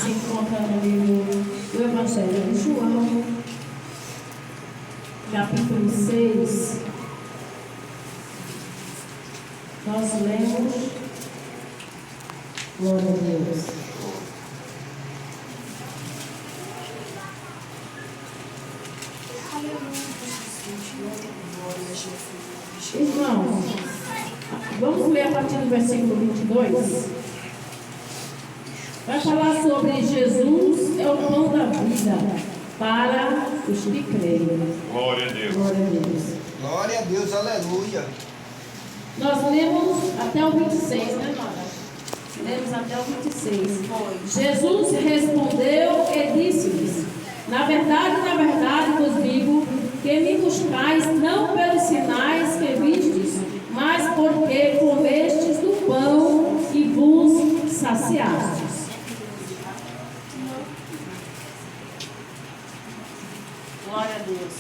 se encontra no livro do Evangelho de João, capítulo 6. Nós lemos, glória a Deus. Irmãos, vamos ler a partir do versículo 22. Vai falar sobre Jesus é o pão da vida para os que creem. Glória a Deus. Glória a Deus. Glória a Deus, aleluia. Nós lemos até o 26, né, Mara? Lemos até o 26. Jesus respondeu e disse-lhes: na verdade, vos digo que me buscais não pelos sinais que vistes, mas porque comestes do pão e vos saciastes. Glória a Deus.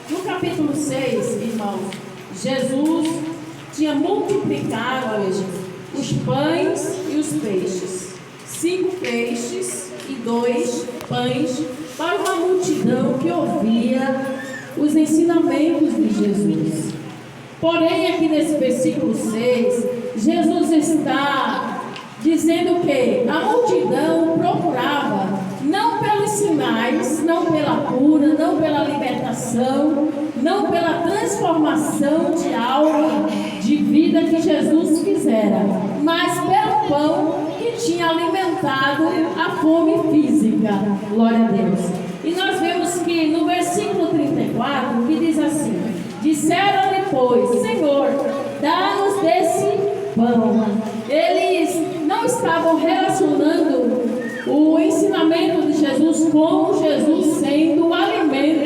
No capítulo 6, irmãos, Jesus tinha multiplicado os pães e os peixes. 5 peixes e 2 pães para uma multidão que ouvia os ensinamentos de Jesus. Porém, aqui nesse versículo 6, Jesus está dizendo que a multidão procurava não pelos sinais, não pela cura, não pela libertação, não pela transformação de alma, de vida que Jesus fizera, mas pelo pão que tinha alimentado a fome física. Glória a Deus. E nós vemos que no versículo 34, que diz assim: disseram-lhe, pois, Senhor, dá-nos desse pão. Eles não estavam relacionando o ensinamento de Jesus com Jesus sendo um alimento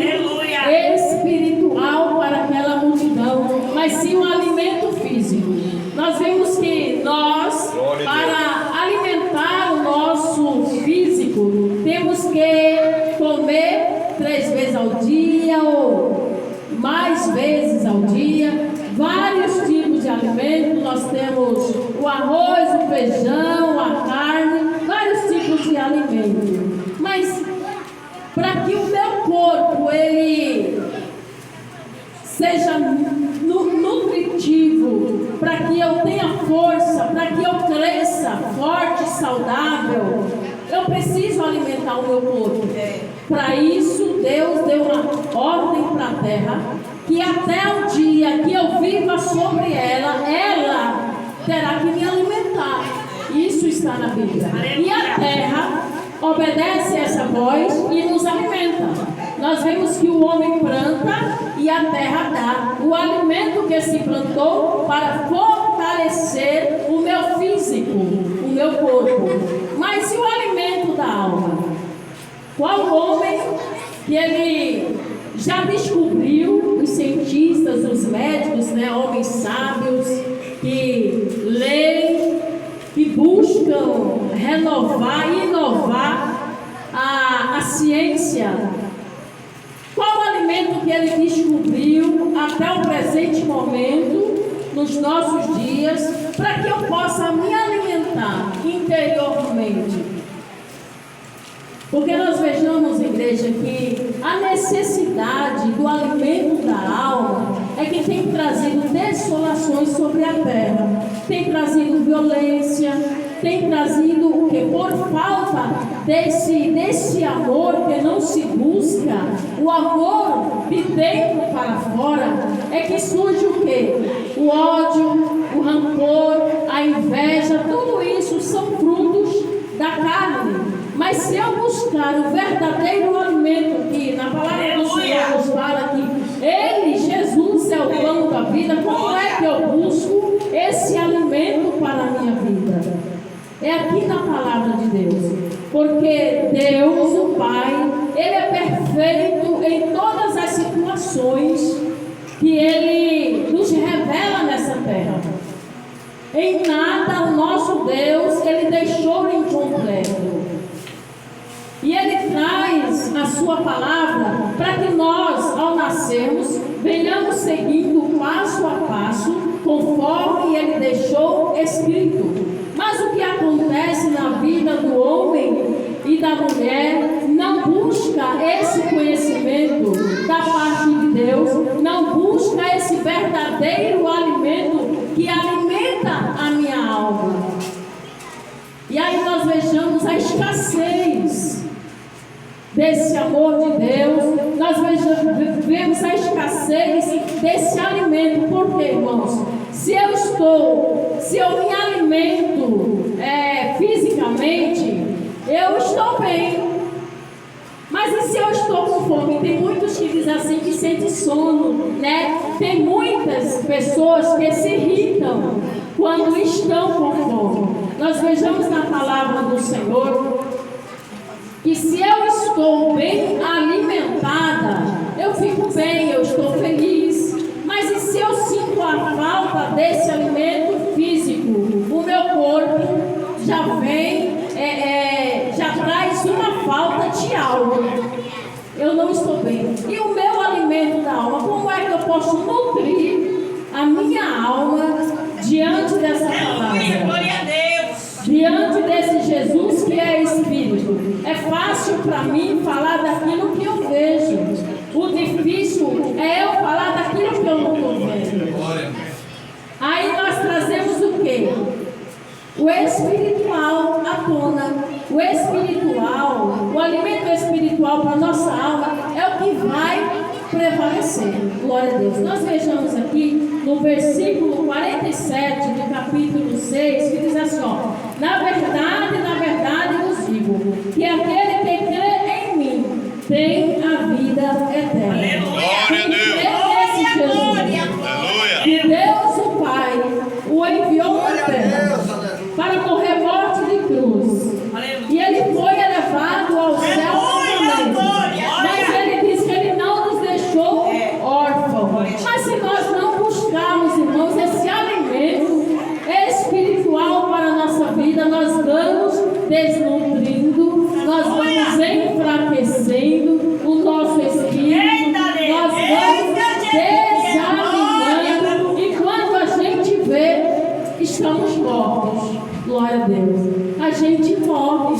espiritual para aquela multidão, mas sim um alimento físico. Nós vemos que nós, para alimentar o nosso físico, temos que comer 3 vezes ao dia ou mais vezes ao dia, vários tipos de alimentos. Nós temos o arroz, o feijão, a carne, vários tipos de alimento. Mas para que o meu corpo ele seja nutritivo, para que eu tenha força, para que eu cresça forte, saudável, eu preciso alimentar o meu corpo. Para isso, Deus deu uma ordem para a terra, que até o dia que eu viva sobre ela, ela terá que me alimentar. Isso está na Bíblia. E a terra obedece essa voz e nos alimenta. Nós vemos que o homem planta e a terra dá o alimento que se plantou para fortalecer o meu físico, o meu corpo. Mas e o alimento da alma? Qual homem que ele já descobriu, os cientistas, os médicos, né, homens sábios, que leem, que buscam renovar e inovar a ciência? Qual o alimento que ele descobriu até o presente momento, nos nossos dias, para que eu possa me alimentar interiormente? Porque nós vejamos, igreja, que a necessidade do alimento da alma é que tem trazido desolações sobre a terra, tem trazido violência, tem trazido o que? Por falta desse amor que não se busca, o amor de dentro para fora, é que surge o que? O ódio, o rancor, a inveja, tudo isso são frutos da carne. Mas se eu buscar o verdadeiro alimento, que na palavra do Senhor nos fala que Ele, Jesus, é o pão da vida, como é que eu busco esse alimento para a minha vida? É aqui na palavra de Deus. Porque Deus, o Pai, Ele é perfeito em todas as situações que Ele nos revela nessa terra. Em nada o nosso Deus, Ele deixou incompleto. E Ele traz a sua palavra para que nós, ao nascermos, venhamos seguindo passo a passo, conforme Ele deixou escrito. Mas o que acontece na vida do homem desse amor de Deus, nós vemos a escassez desse alimento. Por quê, irmãos? Se eu me alimento fisicamente, eu estou bem. Mas e se eu estou com fome? Tem muitos que dizem assim que sentem sono, né? Tem muitas pessoas que se irritam quando estão com fome. Nós vejamos na palavra do Senhor que se eu estou bem alimentada, eu fico bem, eu estou feliz. Mas e se eu sinto a falta desse alimento físico, o meu corpo já vem, já traz uma falta de algo. Eu não estou bem. E o meu alimento da alma, como é que eu posso nutrir a minha alma diante dessa palavra? Glória a Deus. Diante desse Jesus que é Espírito. É fácil para mim falar daquilo que eu vejo. O difícil é eu falar daquilo que eu não estou vendo. Aí nós trazemos o quê? O espiritual à tona. O espiritual, o alimento espiritual para a nossa alma é o que vai prevalecer. Glória a Deus. Nós vejamos aqui no versículo 47 do capítulo 6, que diz assim, ó: na verdade vos digo, que aquele que crê em mim tem a vida eterna. Glória a Deus. Aleluia. E Deus o Pai o enviou na terra para morrer morte de cruz. E ele foi elevado ao céu novamente. Mas ele diz que ele não nos deixou órfãos. Mas se nós não buscarmos, irmãos, esse alimento espiritual para a nossa vida, nós vamos desnutrindo, nós vamos enfraquecendo o nosso espírito, nós vamos desanimando, e quando a gente vê, estamos mortos. Glória a Deus. A gente morre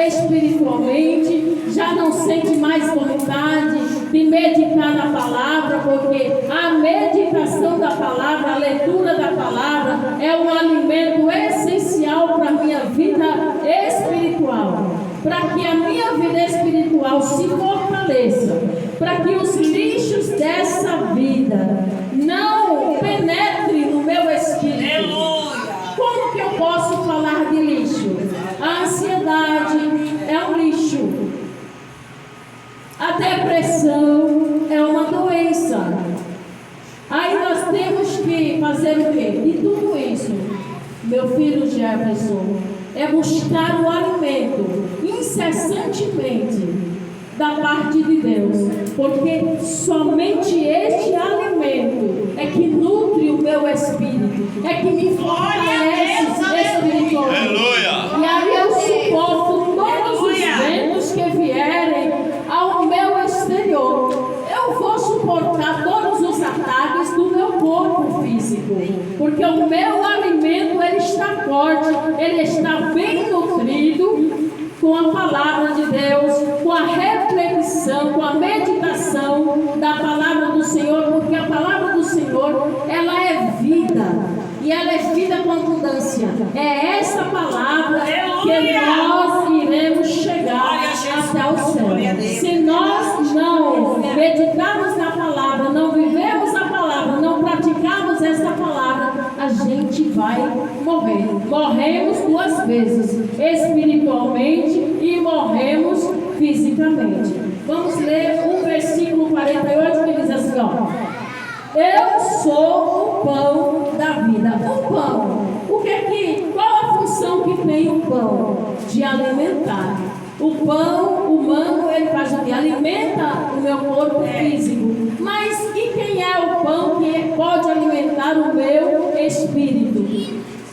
espiritualmente, já não sente mais vontade de meditar na palavra, porque a meditação da palavra, a leitura da palavra é um alimento essencial para a minha vida espiritual, para que a minha vida espiritual se fortaleça, para que os lixos dessa vida não penetrem no meu espírito. Como que eu posso falar de lixo? A ansiedade é um lixo. A depressão é uma doença. Aí nós temos que fazer o quê? E tudo isso, meu filho Jefferson, é buscar o alimento incessantemente da parte de Deus, porque somente este alimento é que nutre o meu espírito, é que me fortalece espiritualmente. E aí eu suporto todos os ventos que vierem ao meu exterior. Eu vou suportar todos os ataques do meu corpo físico, porque o meu alimento ele está forte, ele está bem nutrido com a palavra de Deus, com a reflexão, com a meditação da palavra do Senhor, porque a palavra do Senhor, ela é vida, e ela é vida com abundância. É essa palavra que nós iremos chegar até o céu. Se nós não meditarmos na palavra, não vivemos a palavra, não praticamos essa palavra, a gente vai morrer. Morremos duas vezes, espiritualmente e morremos fisicamente. Vamos ler o versículo 48 que diz assim, ó: eu sou o pão da vida. O pão, qual a função que tem o pão? De alimentar. O pão humano, ele faz o que? Alimenta o meu corpo físico. Mas e quem é o pão que pode alimentar o meu espírito?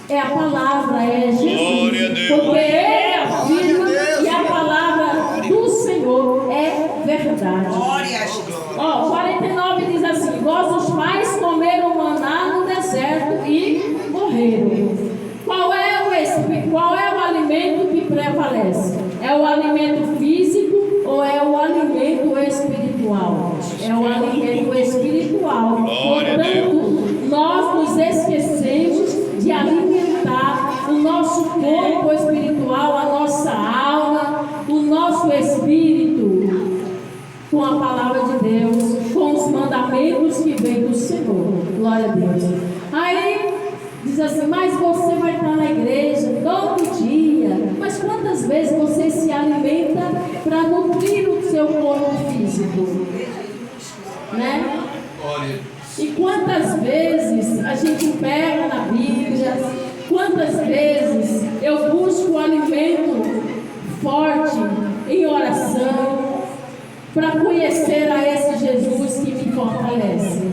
É a palavra, é Jesus. Porque ele é a vida e a palavra do Senhor é verdade. Ó, 49 diz assim: vossos pais comeram maná no deserto e morreram. Qual é o alimento que prevalece? É o alimento físico ou é o alimento espiritual? É o alimento espiritual. Portanto, nós nos esquecemos de alimentar o nosso corpo espiritual, a nossa alma, o nosso espírito com a palavra de Deus, com os mandamentos que vêm do Senhor. Glória a Deus. Aí diz assim, mas você vai estar na igreja todo dia. Mas quantas vezes você se alimenta para nutrir o seu corpo físico? Né? E quantas vezes a gente pega na Bíblia, quantas vezes eu busco alimento forte em oração para conhecer a esse Jesus que me fortalece.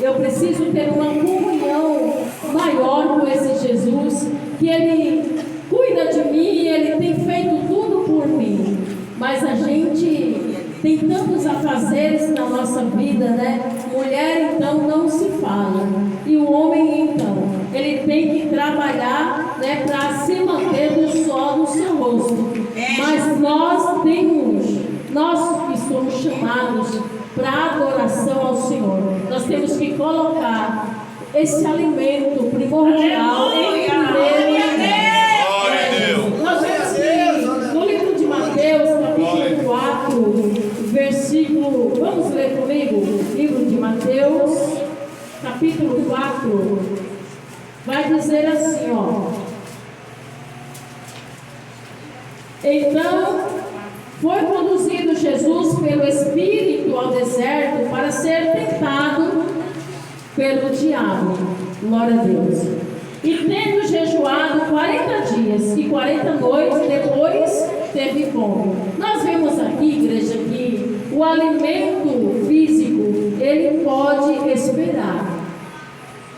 Eu preciso ter uma comunhão maior com esse Jesus, que Ele cuida de mim, Ele tem feito tudo por mim. Mas a gente tem tantos afazeres na nossa vida, né? Mulher, então, não se fala. E o homem, então, ele tem que trabalhar, né, para se manter do sol do seu rosto. Mas nós que somos chamados para adoração ao Senhor, nós temos que colocar esse alimento primordial em primeiro lugar. Nós vemos que no livro de Mateus, capítulo 4, versículo, vamos ler comigo? Livro de Mateus, capítulo 4, vai dizer assim, ó. Então, foi conduzido Jesus pelo Espírito ao deserto para ser tentado pelo diabo. Glória a Deus. E tendo jejuado 40 dias e 40 noites, depois teve fome. Nós vemos aqui, igreja, que o alimento físico, ele pode esperar.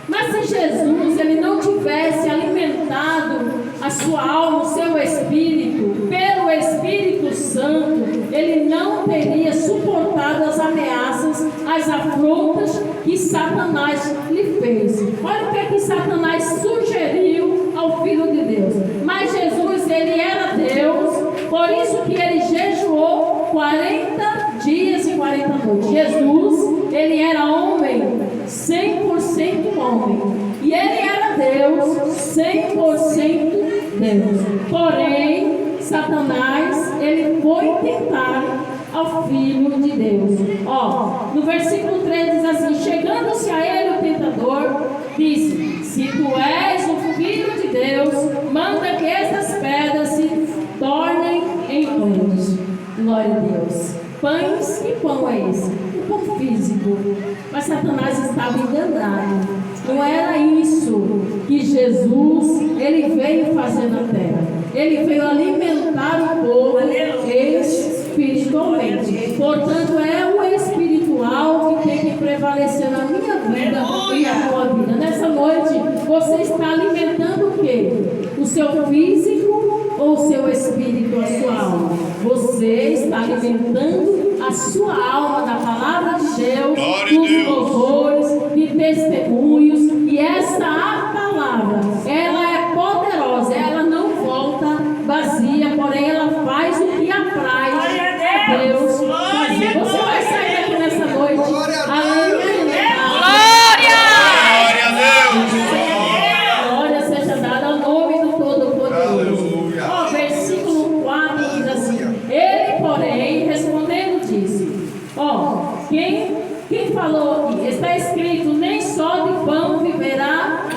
Mas se Jesus ele não tivesse alimentado a sua alma, o seu espírito, pelo Espírito Santo, ele não teria suportado as ameaças, as afrontas que Satanás lhe fez. Olha o que Satanás sugeriu ao Filho de Deus. Mas Jesus, ele era Deus, por isso que ele jejuou 40 dias e 40 noites. Jesus, ele era homem, 100% homem. E ele era Deus, 100% Deus. Porém, Satanás, ele foi tentar ao Filho de Deus. Ó, no versículo 3 diz assim: chegando-se a ele o tentador, disse: se tu és o Filho de Deus, manda que estas pedras se tornem em pães. Glória a Deus. Pães, que pão é esse? O pão físico. Mas Satanás estava enganado. Não era isso que Jesus ele veio fazer na terra. Ele veio alimentar o povo espiritualmente. Portanto, é o espiritual que tem que prevalecer na minha vida e na tua vida. Nessa noite, você está alimentando o quê? O seu físico ou o seu espírito, a sua alma? Você está alimentando a sua alma da palavra de Deus, dos louvores, de testemunhos. E essa palavra, ela é poderosa, ela não volta vazia, porém ela faz o que apraz a Deus fazer. Você vai sair daqui nessa noite alimentado. Glória a Deus! Glória seja dada ao nome do Todo-Poderoso. Ó, versículo 4 diz assim: ele, porém, respondendo, disse: ó, quem falou aqui? Está escrito: nem só de pão viverá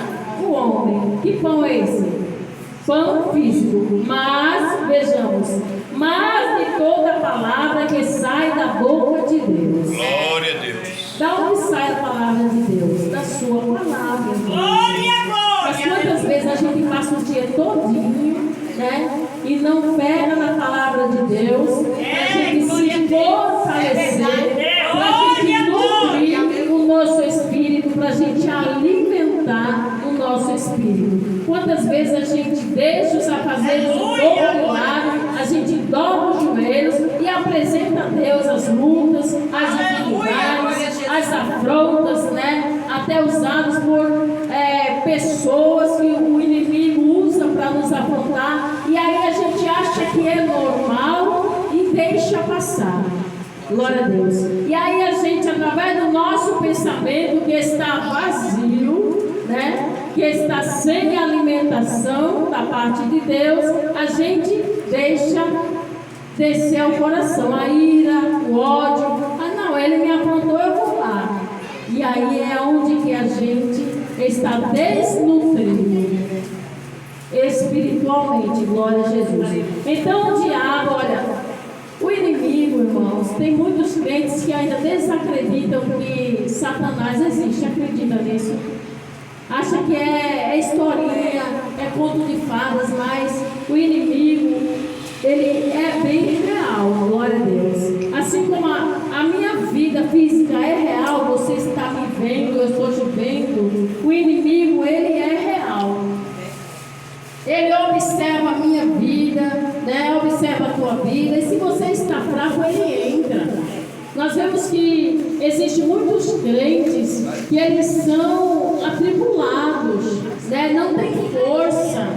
o homem. Que pão é esse? Pão físico. Mas, vejamos, mas de toda palavra que sai da boca de Deus. Glória a Deus! Da onde sai a palavra de Deus? Da sua palavra. Mas quantas vezes a gente passa o dia todinho, né? E não pega na palavra de Deus, para a gente se fortalecer, para a gente nutrir o nosso espírito, para a gente alimentar o nosso espírito. Quantas vezes a gente deixa os afazeres um pouco de lado, a gente dobra os joelhos e apresenta a Deus as lutas, as dificuldades, as afrontas, né? Até usados por pessoas que o inimigo usa para nos afrontar, e aí a gente acha que é normal e deixa passar. Glória a Deus. E aí a gente, através do nosso pensamento que está vazio, né, que está sem alimentação da parte de Deus, a gente deixa descer o coração, a ira, o ódio. Ah, não, ele me aprontou, eu vou lá. E aí é onde que a gente está desnutrido espiritualmente, glória a Jesus. Então o diabo, olha, o inimigo, irmãos, tem muitos crentes que ainda desacreditam que Satanás existe, acredita nisso? Acha que é historinha, é conto de fadas, mas o inimigo, ele é bem real, glória a Deus. Assim como a minha vida física é real, você está me vendo, eu estou te vendo, o inimigo, ele é real. Ele observa a minha vida, né? Observa a tua vida, e se você está fraco, ele entra. Nós vemos que existem muitos crentes que eles são atribulados, né? Não tem força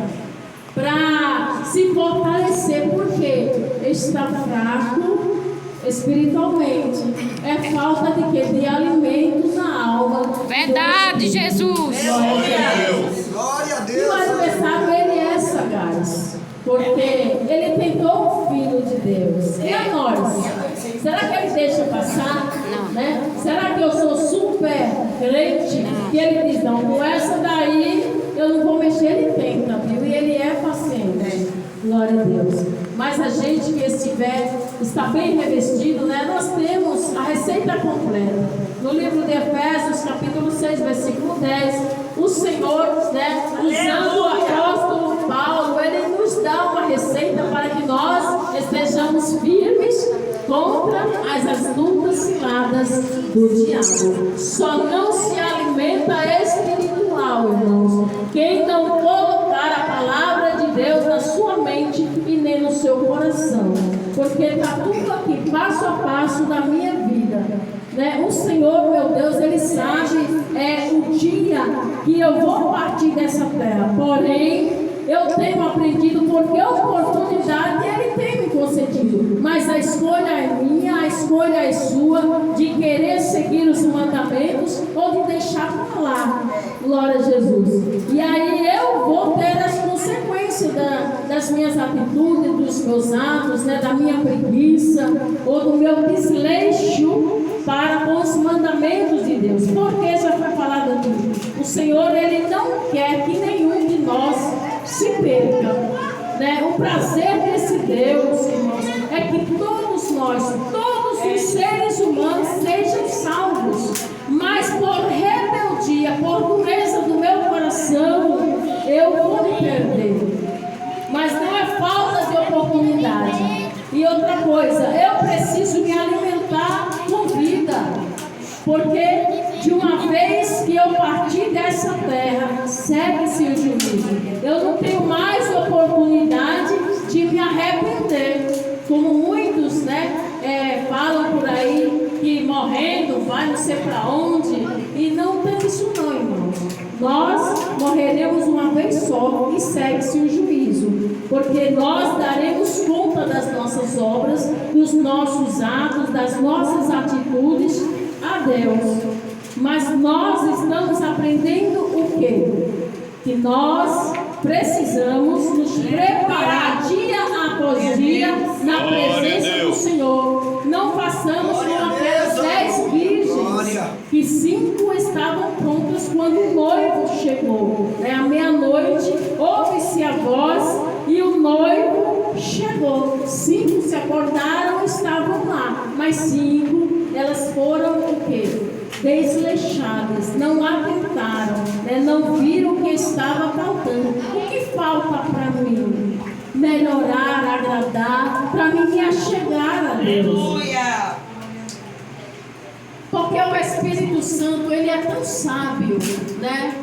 para se fortalecer, porque está fraco espiritualmente. É falta de quê? De alimentos na alma. Verdade, Jesus. Glória a Deus. Glória a E o Deus. adversário, ele é sagaz, porque ele tentou o Filho de Deus. E a nós? Será que ele deixa passar? Não. Né? Será que eu sou super crente? Que ele diz, não, com essa daí eu não vou mexer, ele tenta, viu? E ele é paciente. Glória a Deus. Mas a gente que está bem revestido, né? Nós temos a receita completa. No livro de Efésios, capítulo 6, versículo 10, o Senhor, né, usando o apóstolo Paulo, ele nos dá uma receita para que nós estejamos firmes contra as astutas ciladas do diabo. Só não se alimenta espiritual, irmãos, quem não colocar a palavra de Deus na sua mente e nem no seu coração, porque está tudo aqui, passo a passo da minha vida, né? O Senhor, meu Deus, Ele sabe o dia que eu vou partir dessa terra, porém eu tenho aprendido, porque a oportunidade Ele tem me concedido, mas a escolha é minha, a escolha é sua, de querer seguir os mandamentos ou de deixar para lá. Glória a Jesus. E aí eu vou ter as consequências das minhas atitudes, dos meus atos, né, da minha preguiça ou do meu desleixo para com os mandamentos de Deus. Porque já foi falado aqui, o Senhor, Ele não quer que nenhum de nós se perca, né? O prazer desse Deus, irmãos, é que todos nós, todos os seres humanos sejam salvos, mas por rebeldia, por dureza do meu coração, eu vou me perder. Mas não é falta de oportunidade. E outra coisa, eu preciso me alimentar com vida, porque de uma vez que eu partir dessa terra, segue-se o juízo. Eu não tenho mais oportunidade de me arrepender, como muitos, né, falam por aí que morrendo vai não sei para onde, e não tem isso não, irmãos. Nós morreremos uma vez só e segue-se o juízo, porque nós daremos conta das nossas obras, dos nossos atos, das nossas atitudes a Deus. Mas nós estamos aprendendo o quê? Que nós precisamos nos preparar dia após dia na presença do Senhor. Não façamos como aquelas 10 virgens, que 5 estavam prontas quando o noivo chegou. À meia-noite, ouve-se a voz e o noivo chegou. 5 se acordaram e estavam lá, mas 5, elas foram o quê? Desleixadas, não atentaram, não viram o que estava faltando. O que falta para mim? Melhorar, agradar, para mim me achegar a Deus. Porque o Espírito Santo, ele é tão sábio, né?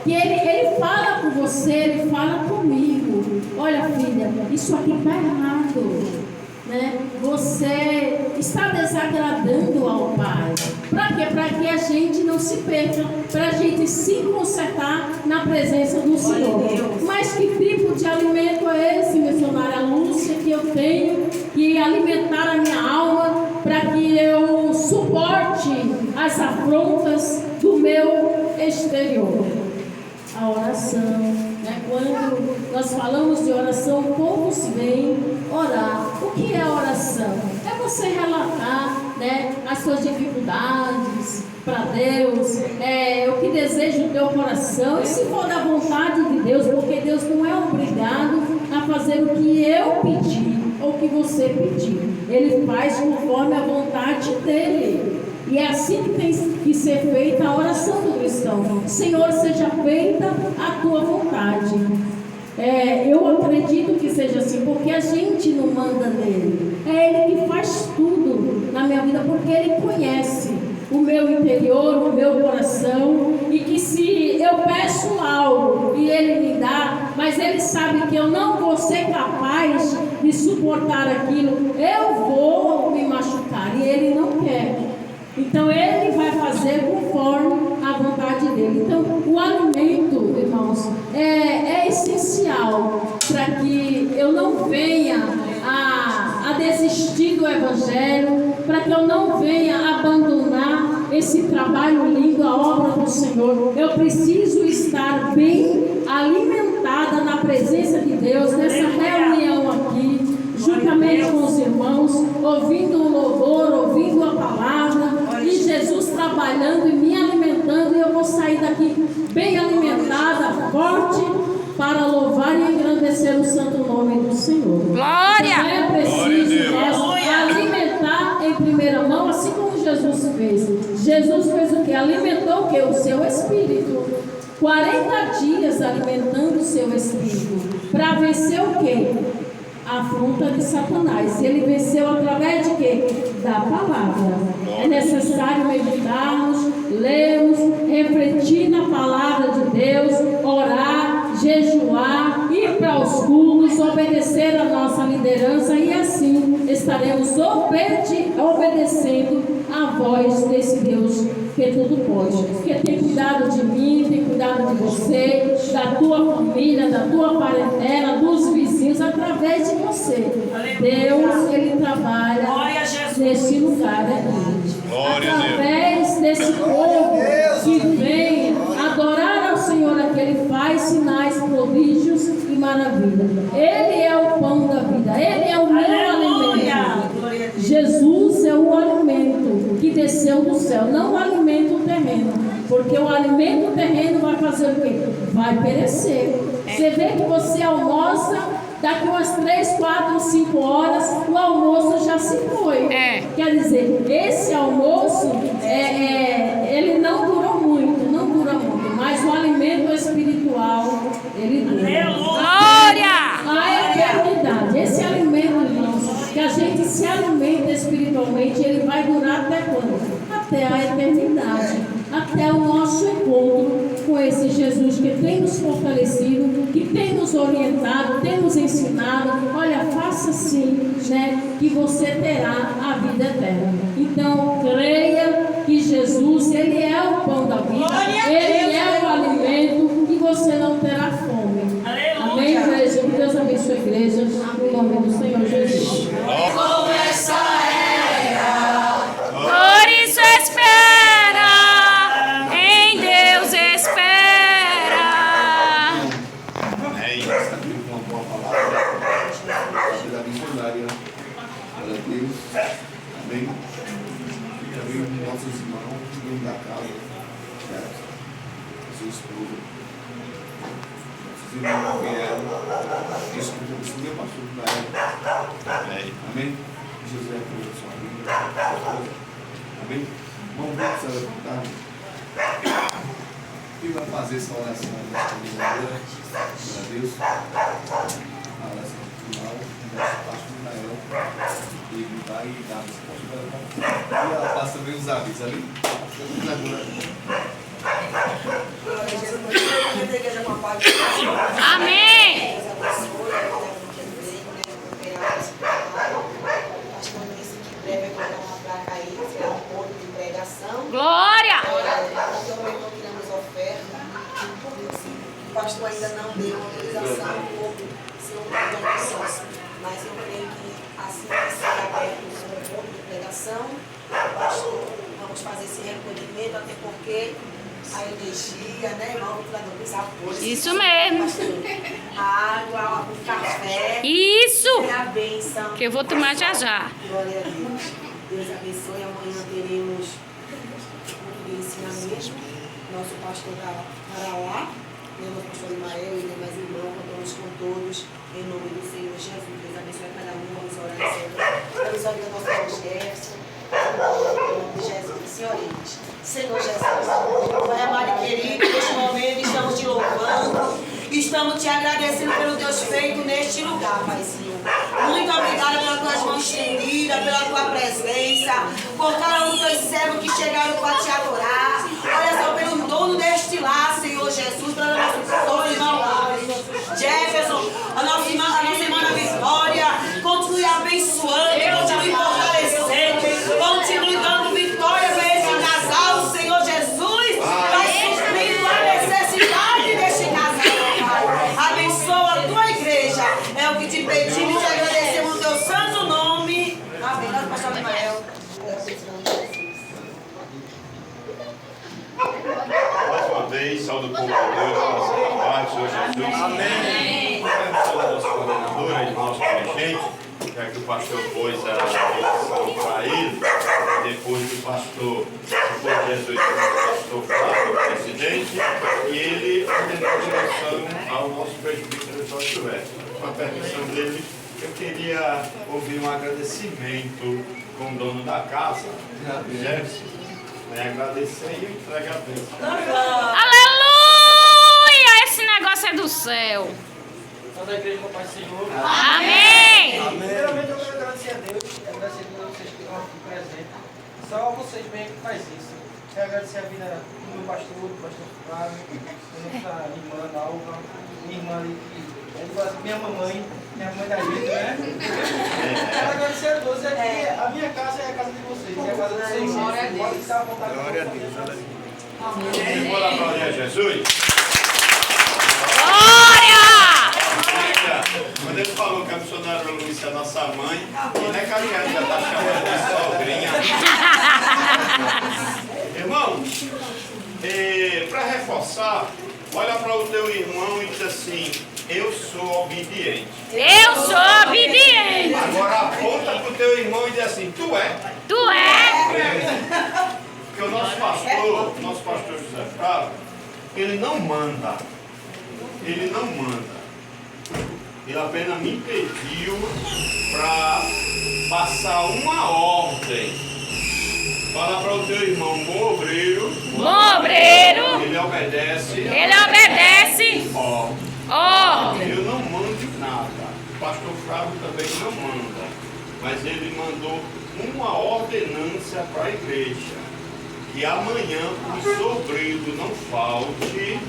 Que ele fala com você, ele fala comigo. Olha, filha, isso aqui está errado. Né? Você está desagradando ao Pai. Para quê? Para que a gente não se perca, para a gente se consertar na presença do Senhor. Mas que tipo de alimento é esse, missionária Lúcia, que eu tenho que alimentar a minha alma para que eu suporte as afrontas do meu exterior? A oração. Quando nós falamos de oração, poucos vêm orar. O você relatar, né, as suas dificuldades para Deus, o que deseja o teu coração, e se for da vontade de Deus, porque Deus não é obrigado a fazer o que eu pedi ou o que você pediu. Ele faz conforme a vontade dele. E é assim que tem que ser feita a oração do cristão. Senhor, seja feita a tua vontade. Eu acredito que seja assim, porque a gente não manda nele. É ele que faz tudo na minha vida, porque ele conhece o meu interior, o meu coração, e que se eu peço algo e ele me dá, mas ele sabe que eu não vou ser capaz de suportar aquilo, eu vou me machucar, e ele não quer. Então ele vai fazer conforme a vontade dele. Então o alimento, irmãos, é essencial para que eu não venha a desistir do Evangelho, para que eu não venha abandonar esse trabalho lindo, a obra do Senhor. Eu preciso estar bem alimentada na presença de Deus, nessa reunião aqui, juntamente com os irmãos, ouvindo o louvor, ouvindo a palavra, e Jesus trabalhando e me alimentando, e eu vou sair daqui bem alimentada, forte, para louvar e engrandecer o santo nome do Senhor. Glória! Então é preciso nós alimentar em primeira mão, assim como Jesus fez. Jesus fez o que? Alimentou o que? O seu espírito. 40 dias alimentando o seu espírito, para vencer o que? A afronta de Satanás. Ele venceu através de quê? Da palavra. É necessário meditarmos, lermos, refletir na palavra de Deus, orar, jejuar, ir para os cultos, obedecer a nossa liderança, e assim estaremos obedecendo a voz desse Deus que tudo pode, que tem cuidado de mim, tem cuidado de você, da tua família, da tua parentela, dos vizinhos, através de você. Deus, ele trabalha nesse lugar, através desse povo que vem adorar ao Senhor, que ele faz sinais, prodígios e maravilhas. Ele é o pão da vida, ele é o meu alimento. Jesus é o alimento que desceu do céu, não o alimento terreno, porque o alimento terreno vai fazer o quê? Vai perecer. Você vê que você almoça, daqui umas 3, 4, 5 horas, o almoço já se foi. Quer dizer, esse almoço, ele não dura muito, mas o alimento espiritual, ele dura. Glória! A eternidade, esse alimento, irmãos, que a gente se alimenta espiritualmente, ele vai durar até quando? Até a eternidade, até o nosso encontro com esse Jesus que tem nos fortalecido, que tem nos orientado, tem nos ensinado. Olha, faça assim, né, que você terá a vida eterna. Então, creia que Jesus, ele é o pão da vida, ele é o alimento, e você não terá fome. Amém, igreja? Que Deus abençoe a igreja, em nome do Senhor Jesus. Por isso espera, em Deus espera. Uma boa palavra, da missionária, para Deus, amém. E também nossos irmãos, dentro da casa, sua esposa, nossos irmãos que vieram, isso meu pastor para ela, amém. Jesus é por sua vida, sua esposa, amém. Vamos ver se ela levantar. Quem vai fazer essa oração nesta manhã? Para Deus, a oração final, nosso pastor Nael, ele vai dar a resposta. E ela passa também os avisos ali. Amém! Glória! O pastor ainda não deu autorização se eu mas eu creio que assim que ser aberto um ponto de pregação, pastor, vamos fazer esse recolhimento, até porque a energia, né, irmão? Dos apoios. Isso mesmo. A água, o café. Isso. E a bênção. Que eu vou tomar já já. Glória a Deus. Deus abençoe. Amanhã teremos um ensinamento. Nosso pastor Marauá, nosso pastor Imael e demais irmãos, contamos com todos, em nome do Senhor Jesus. Deus abençoe cada um. Vamos orar, Senhor. Vamos orar ao nosso irmão Jefferson. Em nome de Jesus, senhores. Senhor Jesus, Pai amado e querido, neste momento estamos te louvando, estamos te agradecendo pelo Deus feito neste lugar, Paizinho. Muito obrigada pelas tuas mãos estendidas, pela tua presença, por cada um dos teus servos que chegaram para te adorar. Olha só, pelo dono deste lar, Senhor Jesus, pelo nosso irmão Jefferson, a nossa irmã Vitória. Continue abençoando, continue fortalecendo, continue dando vitória para esse casal, Senhor Jesus. Vai suprindo a necessidade deste casal, Pai. Abençoa a tua igreja. É o que te pedimos e te agradecemos no teu santo nome. Amém. Nosso pastor Imael. Mais uma vez, saúde o povo de Deus, pela paz, Senhor Jesus. Amém. Quero a nossa coordenadora e nosso dirigente, já que o pastor pôs a petição para ele, depois do pastor Jesus, o pastor Flávio, o presidente, e ele ordenou a direção ao nosso presbítero Jorge Silvestre. Com a permissão dele, eu queria ouvir um agradecimento com o dono da casa, Jefferson. Agradecer e entregar a bênção. Aleluia! Esse negócio é do céu. Toda a igreja com o Pai Senhor. Amém! Primeiramente eu quero agradecer a Deus, agradecer a todos vocês que estão aqui presentes. Só vocês bem que faz isso. Quero agradecer a vida do meu pastor, do pastor Flávio, da nossa irmã Nalva, minha irmã ali, minha mamãe da vida, né? Quero agradecer a todos. A minha casa é a casa de vocês, é a casa do Senhor. Glória a Deus. Pode estar à vontade. Glória a Deus. Vamos lá para a Jesus. Glória! Quando ele falou que a missionária Luísa é nossa mãe, e não é que a gente já está chamando de sogrinha. Irmão, para reforçar, olha para o teu irmão e diz assim: eu sou obediente. Eu sou obediente. Agora aponta para o teu irmão e diz assim: tu é. Tu é. Porque o nosso pastor José Flávio, ele não manda. Ele não manda. Ele apenas me pediu para passar uma ordem. Fala para o teu irmão, bom obreiro. Bom obreiro. Ele obedece. Ele obedece. Ó. Eu não mando nada. O pastor Flávio também não manda. Mas ele mandou uma ordenança para a igreja. Que amanhã os obreiros não falte.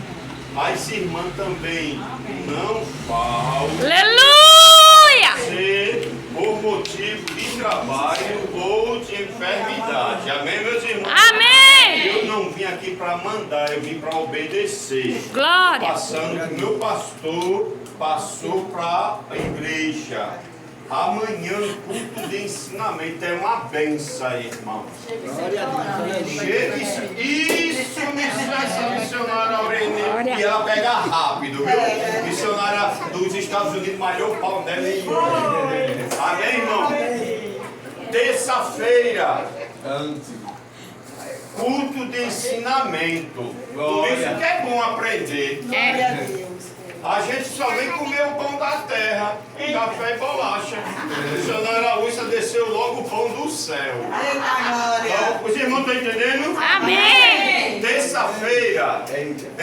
As irmãs também não faltam. Aleluia! Se por motivo de trabalho ou de enfermidade. Amém, meus irmãos? Amém! Eu não vim aqui para mandar, eu vim para obedecer. Glória! Passando que o meu pastor passou para a igreja. Amanhã, culto de ensinamento é uma benção, irmão. Isso, essa missionária Aurene. E ela pega rápido, viu? Missionária dos Estados Unidos malhou o pau dela e... Amém, irmão? Terça-feira, culto de ensinamento. Por isso que é bom aprender. Glória a Deus. A gente só vem comer o pão da terra, café e bolacha. A missionária Lúcia desceu logo o pão do céu. Então, os irmãos estão entendendo? Amém! Terça-feira,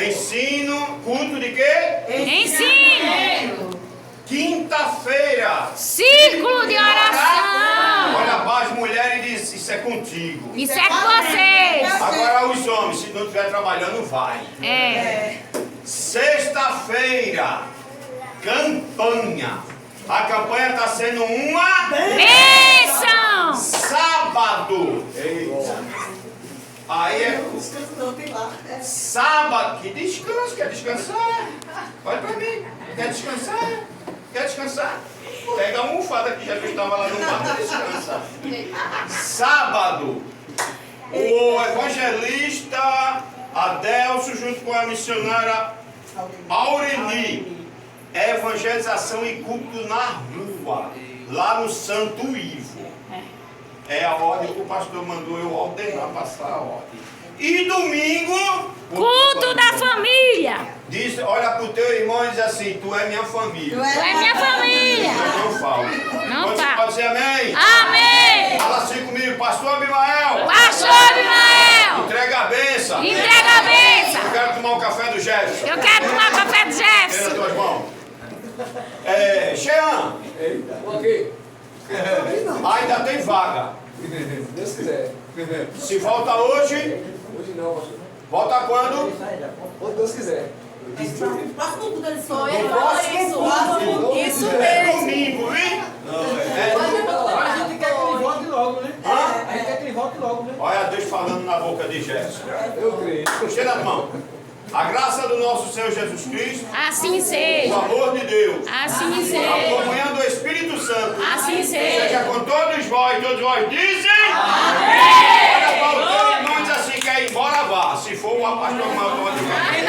ensino, culto de quê? Ensino! Quinta-feira, Círculo de oração! olha para as mulheres e diz: isso é contigo. Isso é com vocês! Agora os homens, se não estiver trabalhando, vai. É. Sexta-feira, campanha. A campanha está sendo uma Bênção! sábado. Aí é sábado. Que descanso, quer descansar? Olha para mim, quer descansar? Quer descansar? Pega a almofada que já estava lá no quarto e descansa. Sábado, o evangelista Adelso, junto com a missionária Aureli, é evangelização e culto na rua, lá no Santo Ivo. É a ordem que o pastor mandou eu ordenar, passar a ordem. E domingo, Culto da família. diz, olha para o teu irmão e diz assim: tu é minha família. Tu é minha família. Mas não falo. Não Você fala. pode dizer amém? Amém. Fala assim comigo, pastor Abimael. Pastor Abimael. Entrega a benção. Entrega a Eu bênção. quero tomar um café do Jefferson. Eu quero tomar café do Tira as Jefferson. tuas mãos. Jean, Ok. ainda tem vaga. Deus quiser. Se volta hoje, Hoje não, pastor. volta quando? Quando Deus quiser. Próximo culto ele só Isso domingo, viu? Mas a gente quer que ele volte logo, né? Hã? A gente quer que ele volte logo, né? Olha Deus falando na boca de Jefferson. Eu creio. Cheira as mãos. A graça do nosso Senhor Jesus Cristo, Assim o seja. amor de Deus, Assim a seja. comunhão do Espírito Santo, Assim seja. seja com todos vós dizem. Olha para o teu irmão e diz assim: quer ir embora, vá. Se for o pastor Malton,